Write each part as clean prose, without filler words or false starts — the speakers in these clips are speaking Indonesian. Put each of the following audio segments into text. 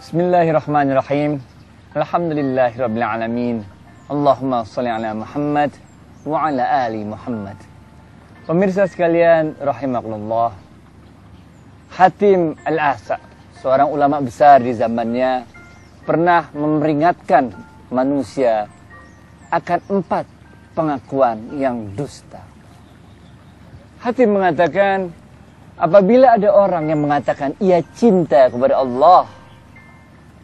Bismillahirrahmanirrahim. Alhamdulillahirabbil alamin. Allahumma shalli ala Muhammad wa ala ali Muhammad. Pemirsa sekalian rahimakumullah. Hatim Al-Asa, seorang ulama besar di zamannya, pernah memperingatkan manusia akan 4 pengakuan yang dusta. Hatim mengatakan, apabila ada orang yang mengatakan ia cinta kepada Allah,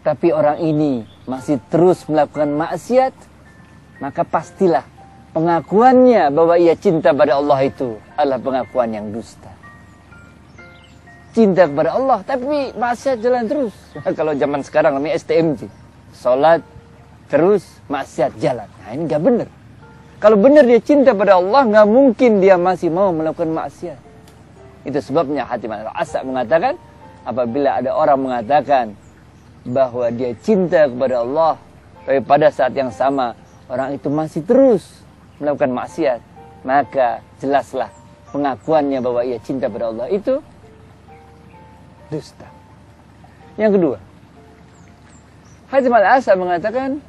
tapi orang ini masih terus melakukan maksiat, maka pastilah pengakuannya bahwa ia cinta pada Allah itu adalah pengakuan yang dusta. Cinta kepada Allah, tapi maksiat jalan terus. Kalau zaman sekarang namanya STMJ. Sholat, terus maksiat jalan. Nah, ini gak benar. Kalau benar dia cinta pada Allah, gak mungkin dia masih mau melakukan maksiat. Itu sebabnya Hatim Al-Asa mengatakan, apabila ada orang mengatakan bahwa dia cinta kepada Allah, tapi pada saat yang sama orang itu masih terus melakukan maksiat, maka jelaslah pengakuannya bahwa ia cinta pada Allah itu dusta. Yang kedua, Hatim Al-Asa mengatakan,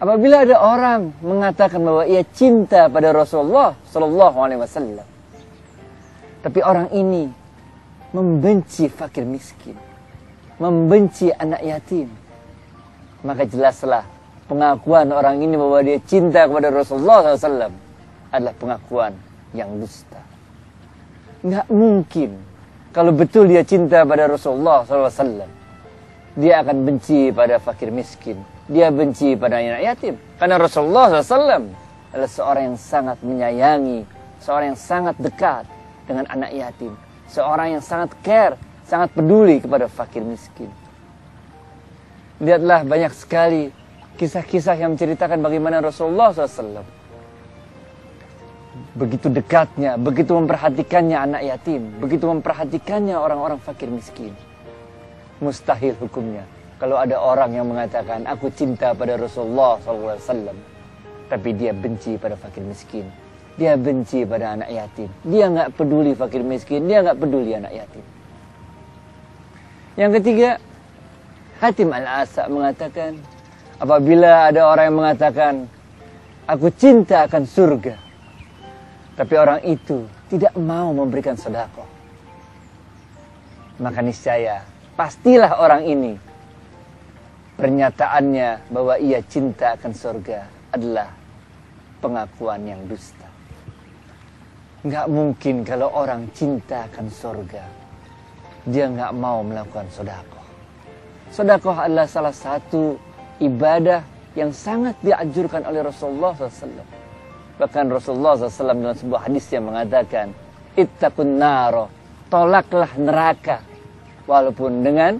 apabila ada orang mengatakan bahwa ia cinta pada Rasulullah SAW, tapi orang ini membenci fakir miskin, membenci anak yatim, maka jelaslah pengakuan orang ini bahwa dia cinta kepada Rasulullah SAW adalah pengakuan yang dusta. Nggak mungkin kalau betul dia cinta pada Rasulullah SAW, dia akan benci pada fakir miskin, dia benci pada anak yatim. Karena Rasulullah SAW adalah seorang yang sangat menyayangi, seorang yang sangat dekat dengan anak yatim, seorang yang sangat care, sangat peduli kepada fakir miskin. Lihatlah banyak sekali kisah-kisah yang menceritakan bagaimana Rasulullah SAW begitu dekatnya, begitu memperhatikannya anak yatim, begitu memperhatikannya orang-orang fakir miskin. Mustahil hukumnya kalau ada orang yang mengatakan aku cinta pada Rasulullah SAW, tapi dia benci pada fakir miskin, dia benci pada anak yatim, dia nggak peduli fakir miskin, dia nggak peduli anak yatim. Yang ketiga, Hatim Al-Asa mengatakan, apabila ada orang yang mengatakan aku cinta akan surga, tapi orang itu tidak mau memberikan sedekah, maka niscaya pastilah orang ini pernyataannya bahwa ia cinta akan surga adalah pengakuan yang dusta. Nggak mungkin kalau orang cinta akan surga dia nggak mau melakukan sedekah. Sedekah adalah salah satu ibadah yang sangat dianjurkan oleh Rasulullah SAW. Bahkan Rasulullah SAW dalam sebuah hadis yang mengatakan, ittaqun naro, tolaklah neraka walaupun dengan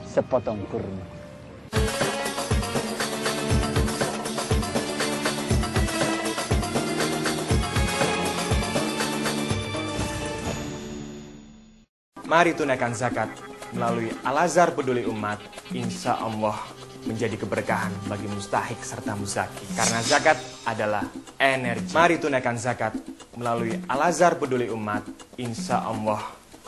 sepotong kurma. Mari tunaikan zakat melalui Al-Azhar Peduli Umat, insya Allah menjadi keberkahan bagi mustahik serta muzaki. Karena zakat adalah energi. Mari tunaikan zakat melalui Al-Azhar Peduli Umat, insya Allah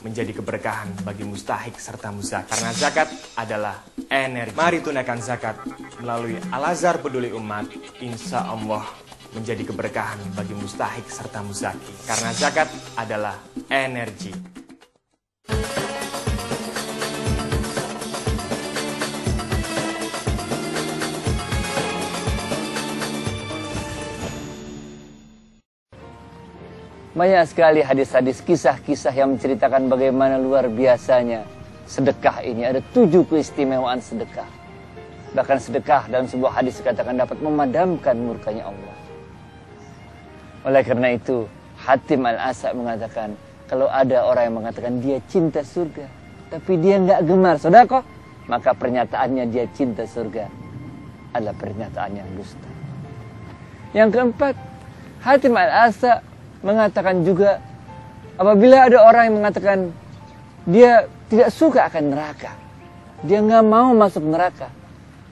menjadi keberkahan bagi mustahik serta muzaki. Karena zakat adalah energi. Mari tunaikan zakat melalui Al-Azhar Peduli Umat, insya Allah menjadi keberkahan bagi mustahik serta muzaki. Karena zakat adalah energi. Banyak sekali hadis-hadis, kisah-kisah yang menceritakan bagaimana luar biasanya sedekah ini. Ada 7 keistimewaan sedekah. Bahkan sedekah dalam sebuah hadis dikatakan dapat memadamkan murkanya Allah. Oleh karena itu, Hatim Al-Asa mengatakan, kalau ada orang yang mengatakan dia cinta surga, tapi dia nggak gemar sedekah, maka pernyataannya dia cinta surga adalah pernyataan yang dusta. Yang keempat, Hatim Al-Asa mengatakan juga, apabila ada orang yang mengatakan dia tidak suka akan neraka, dia nggak mau masuk neraka,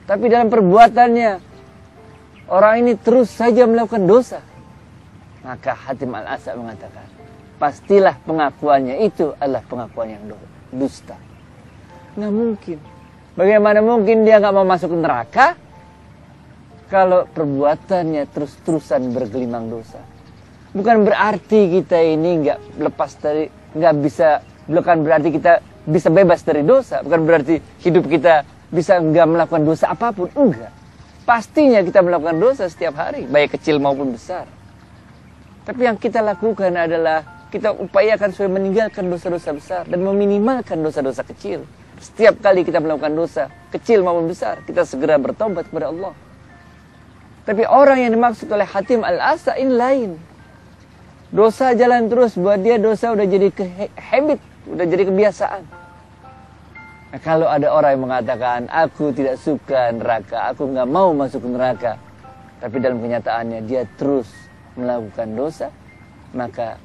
tapi dalam perbuatannya orang ini terus saja melakukan dosa, maka Hatim Al-Asa mengatakan, pastilah pengakuannya itu adalah pengakuan yang dusta. Nggak mungkin Bagaimana mungkin dia nggak mau masuk neraka kalau perbuatannya terus-terusan bergelimang dosa? Bukan berarti kita ini bukan berarti kita bisa bebas dari dosa. Bukan berarti hidup kita bisa nggak melakukan dosa apapun. Enggak. Pastinya kita melakukan dosa setiap hari, baik kecil maupun besar. Tapi yang kita lakukan adalah kita upayakan supaya meninggalkan dosa-dosa besar dan meminimalkan dosa-dosa kecil. Setiap kali kita melakukan dosa, kecil maupun besar, kita segera bertobat kepada Allah. Tapi orang yang dimaksud oleh Hatim Al-Asa ini lain. Dosa jalan terus, buat dia dosa udah jadi habit, udah jadi kebiasaan. Nah, kalau ada orang yang mengatakan, aku tidak suka neraka, aku nggak mau masuk ke neraka, tapi dalam kenyataannya dia terus melakukan dosa, maka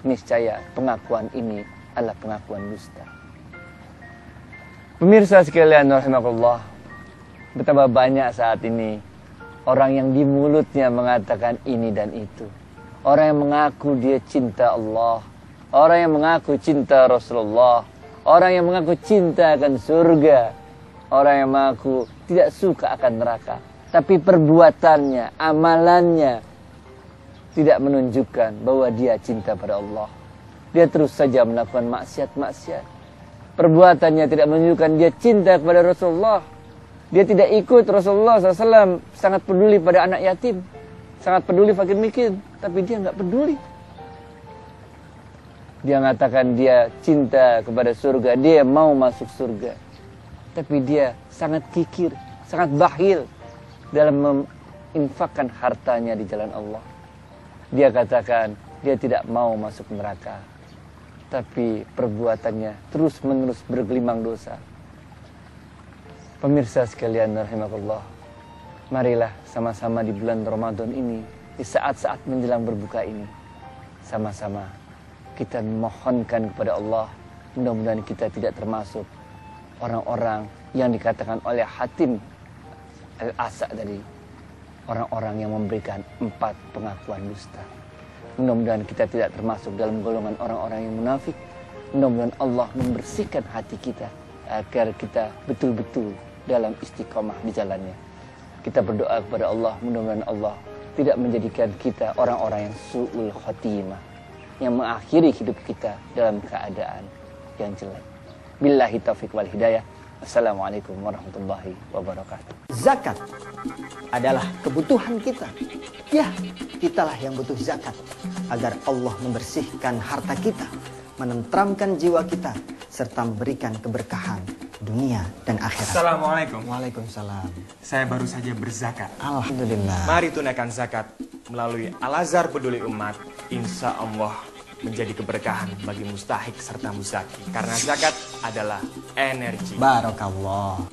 niscaya pengakuan ini adalah pengakuan dusta. Pemirsa sekalian rahimakumullah, betapa banyak saat ini orang yang di mulutnya mengatakan ini dan itu. Orang yang mengaku dia cinta Allah, orang yang mengaku cinta Rasulullah, orang yang mengaku cinta akan surga, orang yang mengaku tidak suka akan neraka, tapi perbuatannya, amalannya tidak menunjukkan bahwa dia cinta pada Allah. Dia terus saja melakukan maksiat-maksiat. Perbuatannya tidak menunjukkan dia cinta kepada Rasulullah. Dia tidak ikut Rasulullah SAW, sangat peduli pada anak yatim, sangat peduli fakir miskin, tapi dia nggak peduli. Dia mengatakan dia cinta kepada surga, dia mau masuk surga, tapi dia sangat kikir, sangat bakhil dalam menginfakkan hartanya di jalan Allah. Dia katakan dia tidak mau masuk neraka, tapi perbuatannya terus-menerus bergelimang dosa. Pemirsa sekalian rahimakumullah, marilah sama-sama di bulan Ramadan ini, di saat-saat menjelang berbuka ini, sama-sama kita mohonkan kepada Allah, mudah-mudahan kita tidak termasuk orang-orang yang dikatakan oleh Hatim Al-Asa tadi, orang-orang yang memberikan 4 pengakuan dusta. Mudah-mudahan kita tidak termasuk dalam golongan orang-orang yang munafik. Mudah-mudahan Allah membersihkan hati kita agar kita betul-betul dalam istiqomah di jalannya. Kita berdoa kepada Allah, mudah-mudahan Allah tidak menjadikan kita orang-orang yang su'ul khotimah, yang mengakhiri hidup kita dalam keadaan yang jelek. Billahi taufiq wal hidayah. Assalamualaikum warahmatullahi wabarakatuh. Zakat adalah kebutuhan kita. Ya, kitalah yang butuh zakat agar Allah membersihkan harta kita, menenteramkan jiwa kita, serta memberikan keberkahan dunia dan akhirat. Assalamualaikum. Waalaikumsalam. Saya baru saja berzakat. Alhamdulillah. Mari tunaikan zakat melalui Al-Azhar Peduli Umat. Insya Allah menjadi keberkahan bagi mustahik serta muzaki. Karena zakat adalah energi. Barakallah.